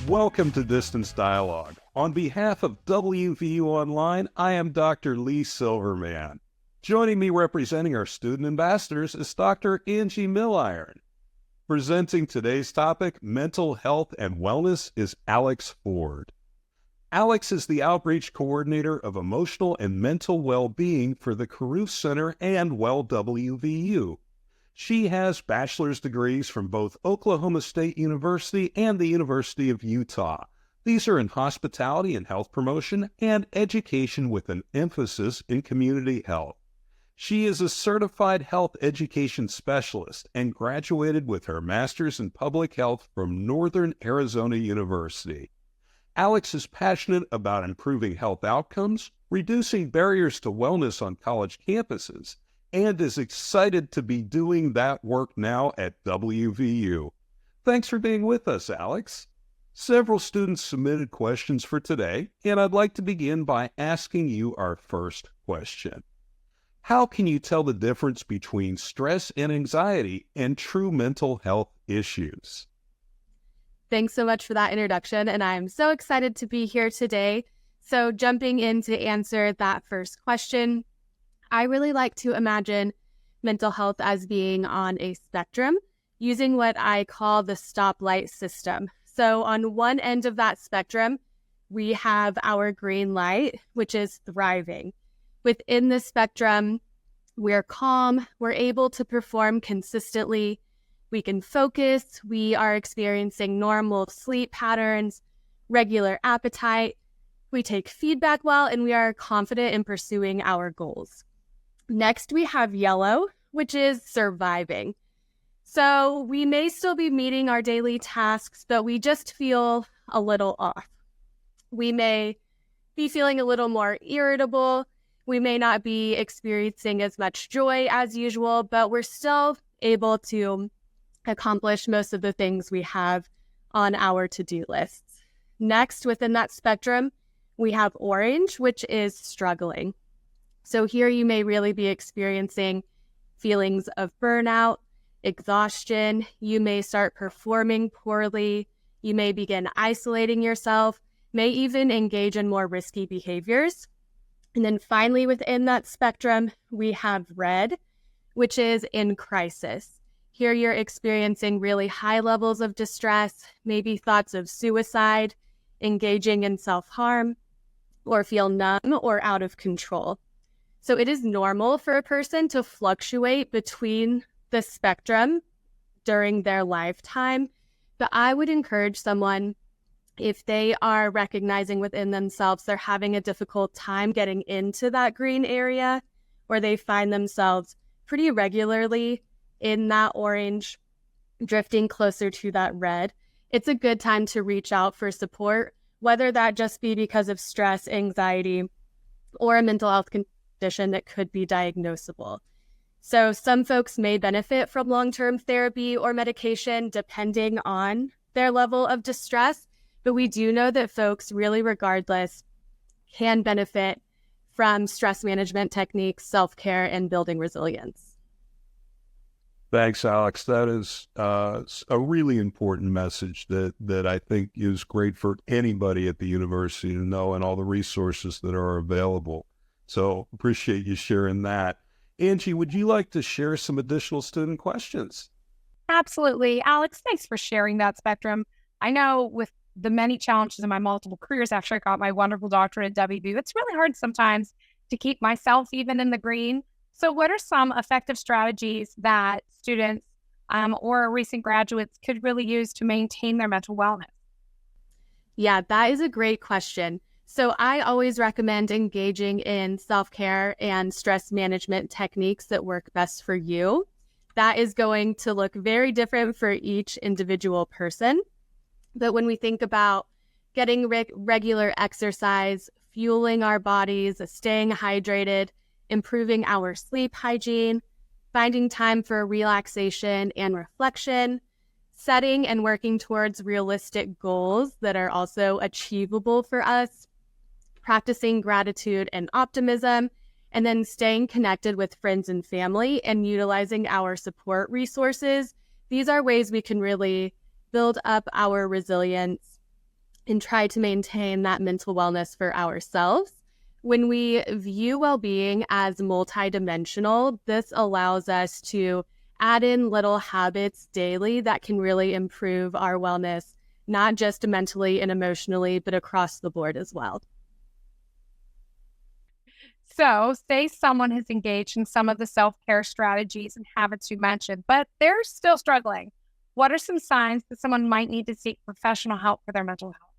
Welcome to Distance Dialogue. On behalf of WVU Online, I am Dr. Lee Silverman. Joining me representing our student ambassadors is Dr. Angie Milliren. Presenting today's topic, mental health and wellness, is Alix Ford. Alix is the Outreach Coordinator of Emotional and Mental Wellbeing for the Carruth Center and WELLWVU. She has bachelor's degrees from both Oklahoma State University and the University of Utah. These are in hospitality and health promotion and education with an emphasis in community health. She is a certified health education specialist and graduated with her master's in public health from Northern Arizona University. Alix is passionate about improving health outcomes, reducing barriers to wellness on college campuses, and is excited to be doing that work now at WVU. Thanks for being with us, Alix. Several students submitted questions for today, and I'd like to begin by asking you our first question. How can you tell the difference between stress and anxiety and true mental health issues? Thanks so much for that introduction, and I'm so excited to be here today. So jumping in to answer that first question, I really like to imagine mental health as being on a spectrum, using what I call the stoplight system. So on one end of that spectrum, we have our green light, which is thriving. Within the spectrum, we're calm, we're able to perform consistently, we can focus, we are experiencing normal sleep patterns, regular appetite, we take feedback well, and we are confident in pursuing our goals. Next, we have yellow, which is surviving. So we may still be meeting our daily tasks, but we just feel a little off. We may be feeling a little more irritable. We may not be experiencing as much joy as usual, but we're still able to accomplish most of the things we have on our to-do lists. Next, within that spectrum, we have orange, which is struggling. So here you may really be experiencing feelings of burnout, exhaustion. You may start performing poorly. You may begin isolating yourself, may even engage in more risky behaviors. And then finally, within that spectrum, we have red, which is in crisis. Here you're experiencing really high levels of distress, maybe thoughts of suicide, engaging in self-harm, or feel numb or out of control. So it is normal for a person to fluctuate between the spectrum during their lifetime, but I would encourage someone, if they are recognizing within themselves they're having a difficult time getting into that green area, or they find themselves pretty regularly in that orange, drifting closer to that red, it's a good time to reach out for support, whether that just be because of stress, anxiety, or a mental health condition that could be diagnosable. So some folks may benefit from long-term therapy or medication depending on their level of distress, but we do know that folks really regardless can benefit from stress management techniques, self-care, and building resilience. Thanks, Alix. That is a really important message that I think is great for anybody at the university to know, and all the resources that are available. So appreciate you sharing that. Angie, would you like to share some additional student questions? Absolutely. Alix, thanks for sharing that spectrum. I know with the many challenges in my multiple careers after I got my wonderful doctorate at WVU, it's really hard sometimes to keep myself even in the green. So what are some effective strategies that students or recent graduates could really use to maintain their mental wellness? Yeah, that is a great question. So I always recommend engaging in self-care and stress management techniques that work best for you. That is going to look very different for each individual person. But when we think about getting regular exercise, fueling our bodies, staying hydrated, improving our sleep hygiene, finding time for relaxation and reflection, setting and working towards realistic goals that are also achievable for us, practicing gratitude and optimism, and then staying connected with friends and family and utilizing our support resources. These are ways we can really build up our resilience and try to maintain that mental wellness for ourselves. When we view well-being as multidimensional, this allows us to add in little habits daily that can really improve our wellness, not just mentally and emotionally, but across the board as well. So, say someone has engaged in some of the self-care strategies and habits you mentioned, but they're still struggling. What are some signs that someone might need to seek professional help for their mental health?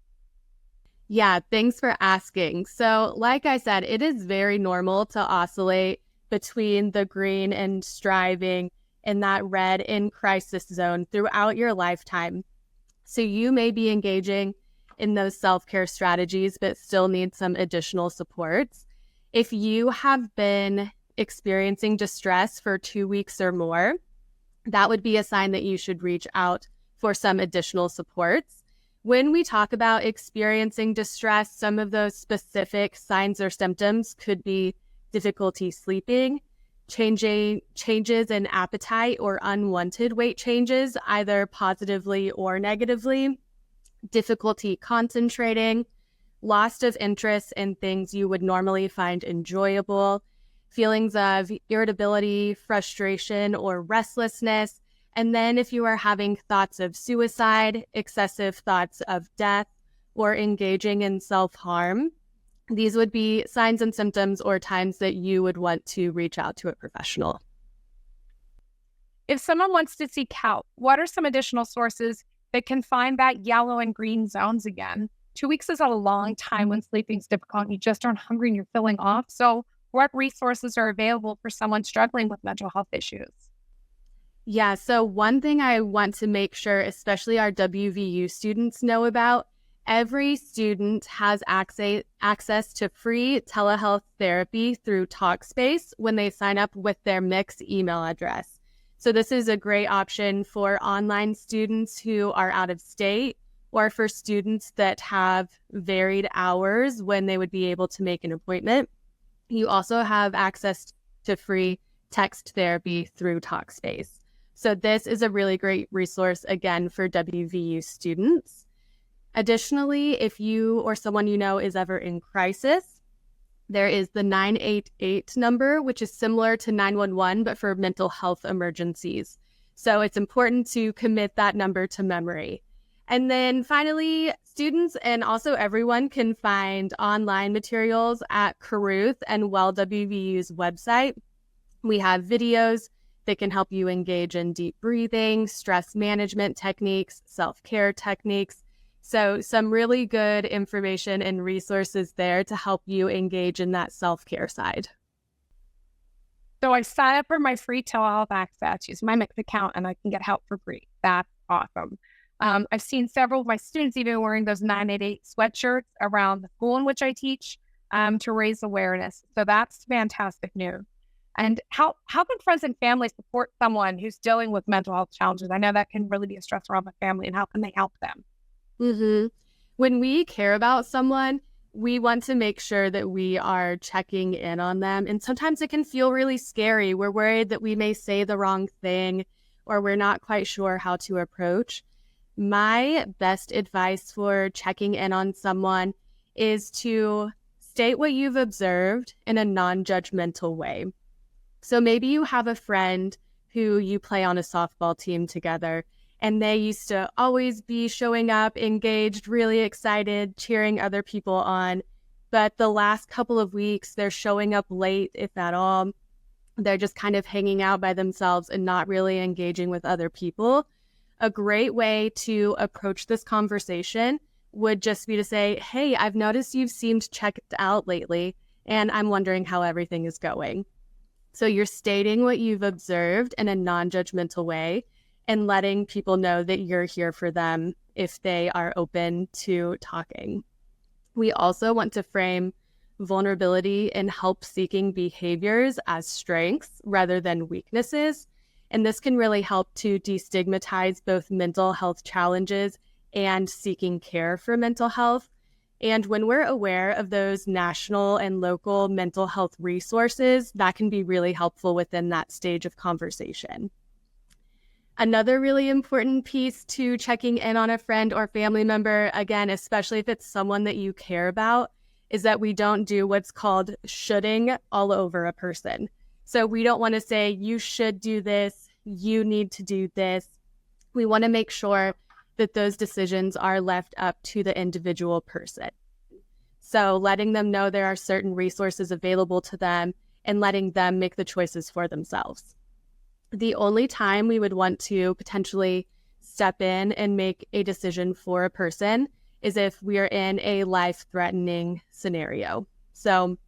Yeah, thanks for asking. So, like I said, it is very normal to oscillate between the green and striving and that red in crisis zone throughout your lifetime. So, you may be engaging in those self-care strategies, but still need some additional supports. If you have been experiencing distress for 2 weeks or more, that would be a sign that you should reach out for some additional supports. When we talk about experiencing distress, some of those specific signs or symptoms could be difficulty sleeping, changes in appetite or unwanted weight changes, either positively or negatively, difficulty concentrating, loss of interest in things you would normally find enjoyable, feelings of irritability, frustration, or restlessness. And then if you are having thoughts of suicide, excessive thoughts of death, or engaging in self-harm, these would be signs and symptoms or times that you would want to reach out to a professional. If someone wants to seek help, what are some additional sources that can find that yellow and green zones again? 2 weeks is a long time when sleeping's difficult and you just aren't hungry and you're feeling off. So what resources are available for someone struggling with mental health issues? Yeah, so one thing I want to make sure, especially our WVU students, know about, every student has access to free telehealth therapy through Talkspace when they sign up with their mixed email address. So this is a great option for online students who are out of state or for students that have varied hours when they would be able to make an appointment. You also have access to free text therapy through Talkspace. So this is a really great resource, again, for WVU students. Additionally, if you or someone you know is ever in crisis, there is the 988 number, which is similar to 911, but for mental health emergencies. So it's important to commit that number to memory. And then finally, students and also everyone can find online materials at Carruth and WELLWVU's website. We have videos that can help you engage in deep breathing, stress management techniques, self-care techniques. So some really good information and resources there to help you engage in that self-care side. So I signed up for my free telehealth access, use my Mix account, and I can get help for free. That's awesome. I've seen several of my students even wearing those 988 sweatshirts around the school in which I teach to raise awareness. So that's fantastic news. And how can friends and family support someone who's dealing with mental health challenges? I know that can really be a stressor on the family, and how can they help them? When we care about someone, we want to make sure that we are checking in on them. And sometimes it can feel really scary. We're worried that we may say the wrong thing or we're not quite sure how to approach. My best advice for checking in on someone is to state what you've observed in a non-judgmental way. So maybe you have a friend who you play on a softball team together, and they used to always be showing up, engaged, really excited, cheering other people on. But the last couple of weeks, they're showing up late, if at all. They're just kind of hanging out by themselves and not really engaging with other people. A great way to approach this conversation would just be to say, hey, I've noticed you've seemed checked out lately, and I'm wondering how everything is going. So you're stating what you've observed in a non-judgmental way and letting people know that you're here for them if they are open to talking. We also want to frame vulnerability and help-seeking behaviors as strengths rather than weaknesses. And this can really help to destigmatize both mental health challenges and seeking care for mental health. And when we're aware of those national and local mental health resources, that can be really helpful within that stage of conversation. Another really important piece to checking in on a friend or family member, again, especially if it's someone that you care about, is that we don't do what's called shoulding all over a person. So we don't want to say, you should do this, you need to do this. We want to make sure that those decisions are left up to the individual person. So letting them know there are certain resources available to them and letting them make the choices for themselves. The only time we would want to potentially step in and make a decision for a person is if we are in a life-threatening scenario. So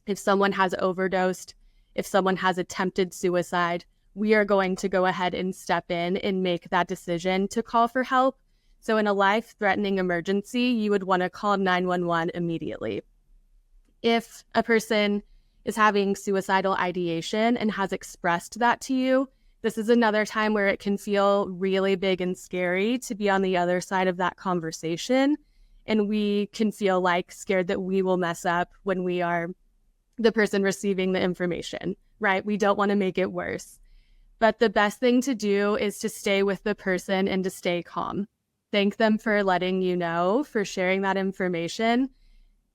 if someone has overdosed, if someone has attempted suicide, we are going to go ahead and step in and make that decision to call for help. So in a life-threatening emergency, you would want to call 911 immediately. If a person is having suicidal ideation and has expressed that to you, this is another time where it can feel really big and scary to be on the other side of that conversation. And we can feel like scared that we will mess up when we are the person receiving the information, right? We don't want to make it worse. But the best thing to do is to stay with the person and to stay calm. Thank them for letting you know, for sharing that information,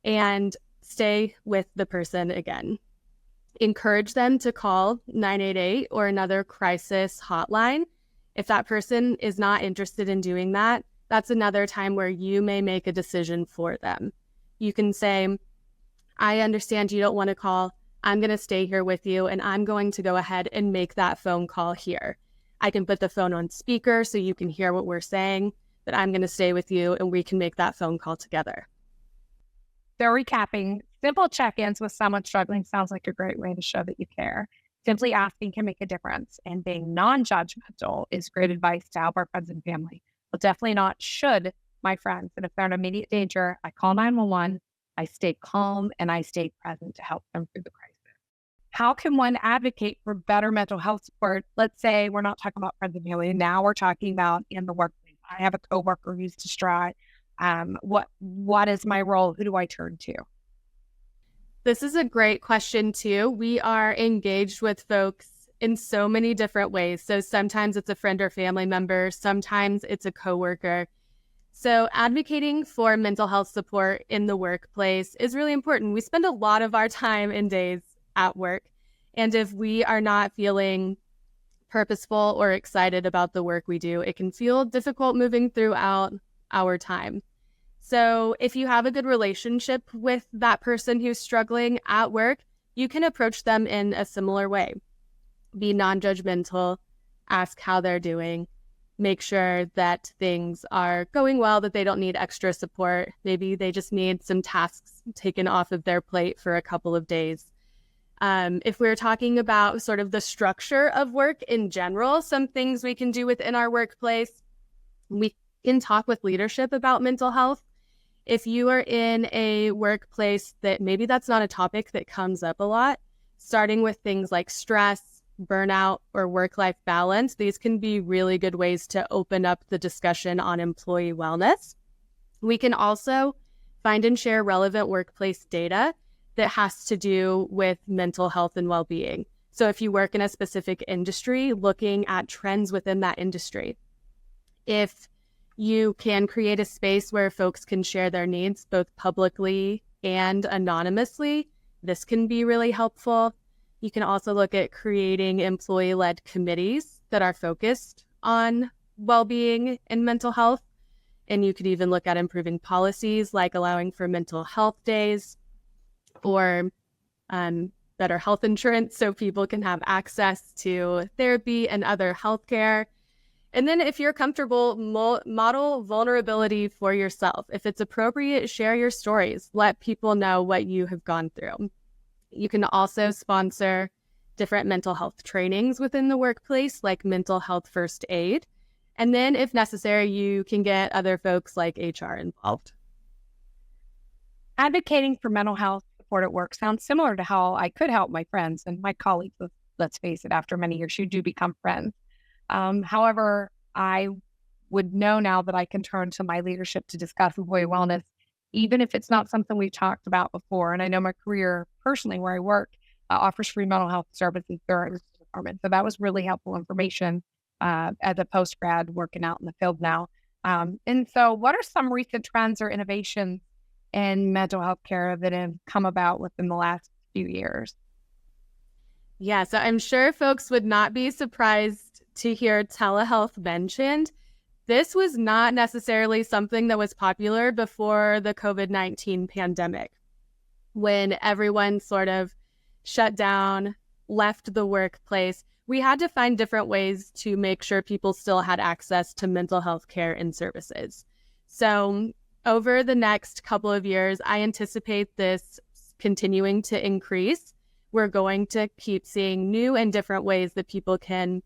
and stay with the person again. Encourage them to call 988 or another crisis hotline. If that person is not interested in doing that, that's another time where you may make a decision for them. You can say, I understand you don't want to call. I'm going to stay here with you, and I'm going to go ahead and make that phone call here. I can put the phone on speaker so you can hear what we're saying, but I'm going to stay with you and we can make that phone call together. So recapping, simple check-ins with someone struggling sounds like a great way to show that you care. Simply asking can make a difference, and being non-judgmental is great advice to help our friends and family. But definitely not should my friends. And if they're in immediate danger, I call 911, I stay calm, and I stay present to help them through the crisis. How can one advocate for better mental health support? Let's say we're not talking about friends and family. Now we're talking about in the workplace. I have a coworker who's distraught. What is my role? Who do I turn to? This is a great question too. We are engaged with folks in so many different ways. So sometimes it's a friend or family member, sometimes it's a coworker. So advocating for mental health support in the workplace is really important. We spend a lot of our time and days at work. And if we are not feeling purposeful or excited about the work we do, it can feel difficult moving throughout our time. So if you have a good relationship with that person who's struggling at work, you can approach them in a similar way. Be non-judgmental, ask how they're doing, make sure that things are going well, that they don't need extra support. Maybe they just need some tasks taken off of their plate for a couple of days. If we're talking about sort of the structure of work in general, some things we can do within our workplace, we can talk with leadership about mental health. If you are in a workplace that maybe that's not a topic that comes up a lot, starting with things like stress, burnout, or work-life balance, these can be really good ways to open up the discussion on employee wellness. We can also find and share relevant workplace data that has to do with mental health and well-being. So if you work in a specific industry, looking at trends within that industry. If you can create a space where folks can share their needs both publicly and anonymously, this can be really helpful. You can also look at creating employee-led committees that are focused on well-being and mental health. And you could even look at improving policies like allowing for mental health days or better health insurance so people can have access to therapy and other healthcare. And then if you're comfortable, model vulnerability for yourself. If it's appropriate, share your stories. Let people know what you have gone through. You can also sponsor different mental health trainings within the workplace, like mental health first aid. And then if necessary, you can get other folks like HR involved. Advocating for mental health support at work sounds similar to how I could help my friends and my colleagues. Let's face it, after many years, you do become friends. However, I would know now that I can turn to my leadership to discuss employee wellness, even if it's not something we've talked about before. And I know my career personally where I work offers free mental health services through our department. So that was really helpful information as a post-grad working out in the field now. And so what are some recent trends or innovations in mental health care that have come about within the last few years? Yeah, so I'm sure folks would not be surprised to hear telehealth mentioned. This was not necessarily something that was popular before the COVID-19 pandemic, when everyone sort of shut down, left the workplace. We had to find different ways to make sure people still had access to mental health care and services. So over the next couple of years, I anticipate this continuing to increase. We're going to keep seeing new and different ways that people can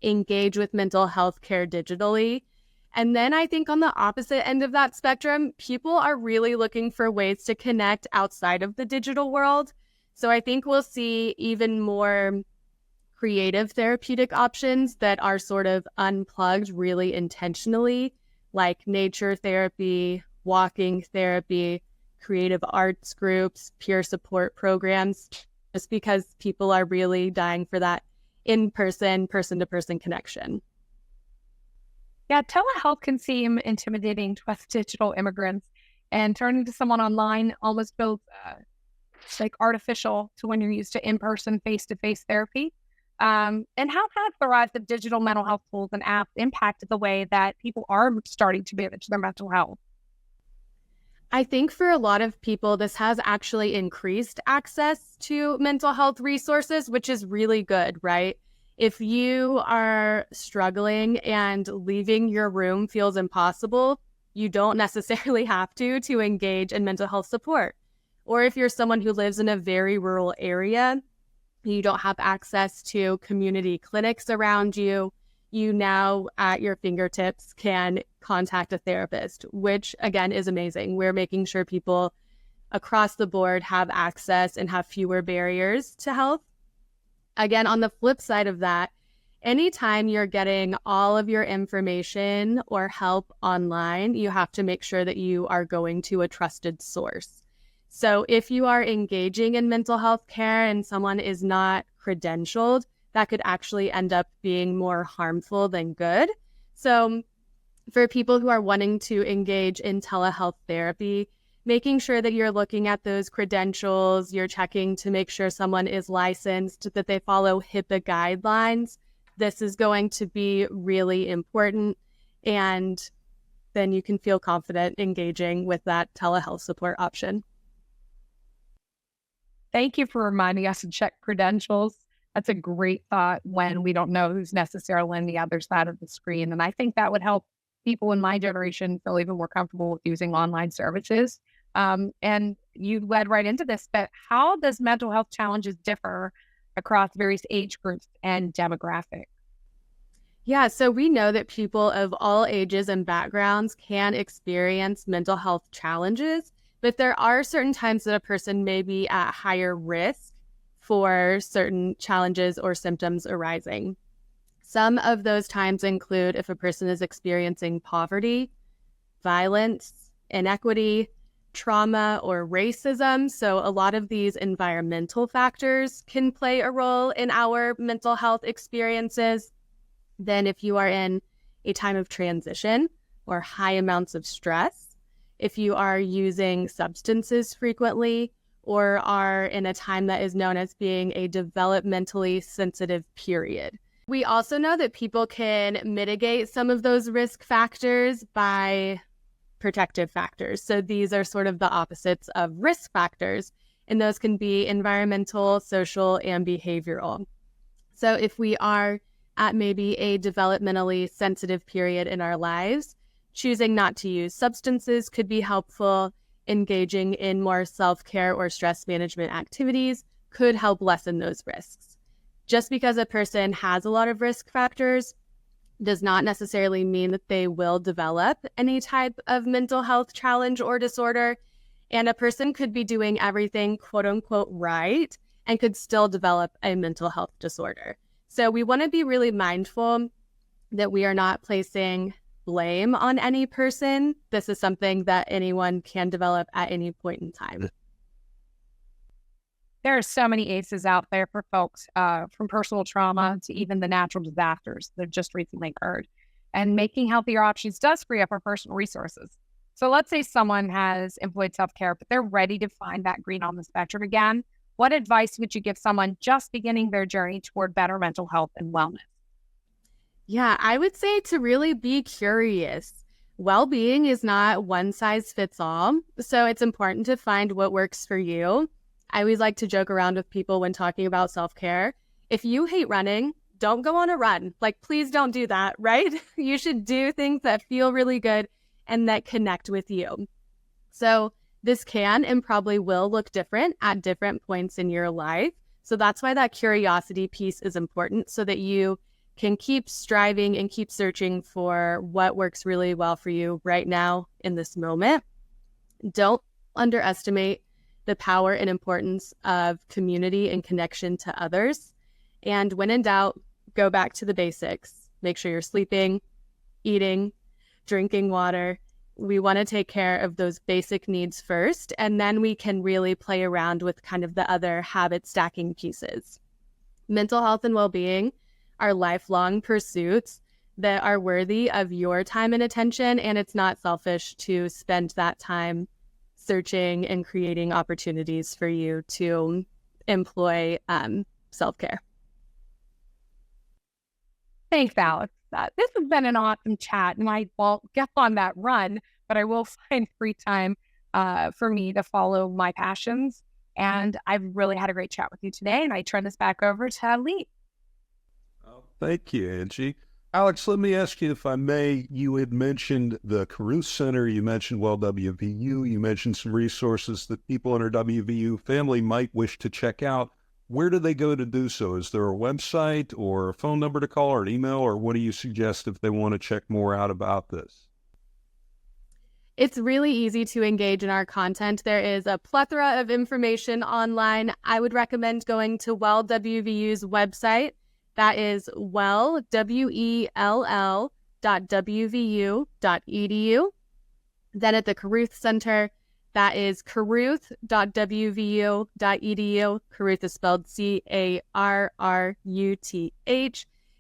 engage with mental health care digitally. And then I think on the opposite end of that spectrum, people are really looking for ways to connect outside of the digital world. So I think we'll see even more creative therapeutic options that are sort of unplugged really intentionally, like nature therapy, walking therapy, creative arts groups, peer support programs, just because people are really dying for that in-person, person-to-person connection. Yeah, telehealth can seem intimidating to us digital immigrants, and turning to someone online almost feels like artificial to when you're used to in-person, face-to-face therapy. And how has the rise of digital mental health tools and apps impacted the way that people are starting to manage their mental health? I think for a lot of people, this has actually increased access to mental health resources, which is really good, right? If you are struggling and leaving your room feels impossible, you don't necessarily have to engage in mental health support. Or if you're someone who lives in a very rural area, you don't have access to community clinics around you, you now at your fingertips can contact a therapist, which again is amazing. We're making sure people across the board have access and have fewer barriers to health. Again, on the flip side of that, anytime you're getting all of your information or help online, you have to make sure that you are going to a trusted source. So if you are engaging in mental health care and someone is not credentialed, that could actually end up being more harmful than good. So for people who are wanting to engage in telehealth therapy, making sure that you're looking at those credentials, you're checking to make sure someone is licensed, that they follow HIPAA guidelines. This is going to be really important. And then you can feel confident engaging with that telehealth support option. Thank you for reminding us to check credentials. That's a great thought when we don't know who's necessarily on the other side of the screen. And I think that would help people in my generation feel even more comfortable with using online services. And you led right into this, but how does mental health challenges differ across various age groups and demographics? Yeah, so we know that people of all ages and backgrounds can experience mental health challenges, but there are certain times that a person may be at higher risk for certain challenges or symptoms arising. Some of those times include if a person is experiencing poverty, violence, inequity, trauma, or racism. So a lot of these environmental factors can play a role in our mental health experiences. Then if you are in a time of transition or high amounts of stress, if you are using substances frequently, or are in a time that is known as being a developmentally sensitive period. We also know that people can mitigate some of those risk factors by protective factors. So these are sort of the opposites of risk factors, and those can be environmental, social, and behavioral. So if we are at maybe a developmentally sensitive period in our lives, choosing not to use substances could be helpful. Engaging in more self-care or stress management activities could help lessen those risks. Just because a person has a lot of risk factors does not necessarily mean that they will develop any type of mental health challenge or disorder. And a person could be doing everything quote unquote right and could still develop a mental health disorder. So we want to be really mindful that we are not placing blame on any person. This is something that anyone can develop at any point in time. there are so many ACEs out there for folks, from personal trauma to even the natural disasters that have just recently occurred. And making healthier options does free up our personal resources. So let's say someone has employed self-care, but they're ready to find that green on the spectrum again. What advice would you give someone just beginning their journey toward better mental health and wellness? Yeah, I would say to really be curious. Well-being is not one size fits all, so it's important to find what works for you. I always like to joke around with people when talking about self-care. If you hate running, don't go on a run. Like, please don't do that, right? You should do things that feel really good and that connect with you. So this can and probably will look different at different points in your life. So that's why that curiosity piece is important, so that you can keep striving and keep searching for what works really well for you right now in this moment. Don't underestimate the power and importance of community and connection to others. And when in doubt, go back to the basics. Make sure you're sleeping, eating, drinking water. We want to take care of those basic needs first, and then we can really play around with kind of the other habit stacking pieces. Mental health and well-being are lifelong pursuits that are worthy of your time and attention, and it's not selfish to spend that time searching and creating opportunities for you to employ self-care. Thanks, Alex. This has been an awesome chat, and I won't get on that run, but I will find free time for me to follow my passions. And I've really had a great chat with you today, and I turn this back over to Alix. Oh, thank you, Angie. Alex, let me ask you, if I may, you had mentioned the Carruth Center, you mentioned WELLWVU, you mentioned some resources that people in our WVU family might wish to check out. Where do they go to do so? Is there a website or a phone number to call or an email, or what do you suggest if they want to check more out about this? It's really easy to engage in our content. There is a plethora of information online. I would recommend going to WELLWVU's website. That is WELL.WVU.edu. Then at the Carruth Center, that is carruth.wvu.edu. Carruth is spelled Carruth.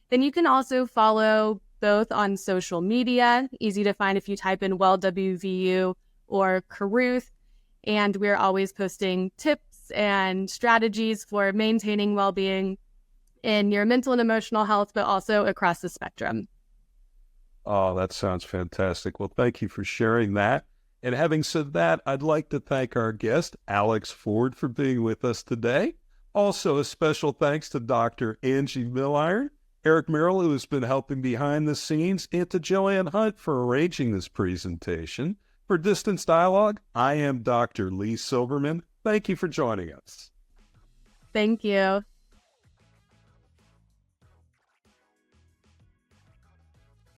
Then you can also follow both on social media. Easy to find if you type in WELLWVU or Carruth. And we're always posting tips and strategies for maintaining well-being in your mental and emotional health, but also across the spectrum. Oh, that sounds fantastic. Well, thank you for sharing that. And having said that, I'd like to thank our guest, Alix Ford, for being with us today. Also, a special thanks to Dr. Angie Milliren, Eric Merrill, who has been helping behind the scenes, and to Joanne Hunt for arranging this presentation. For Distance Dialogue, I am Dr. Lee Silverman. Thank you for joining us. Thank you.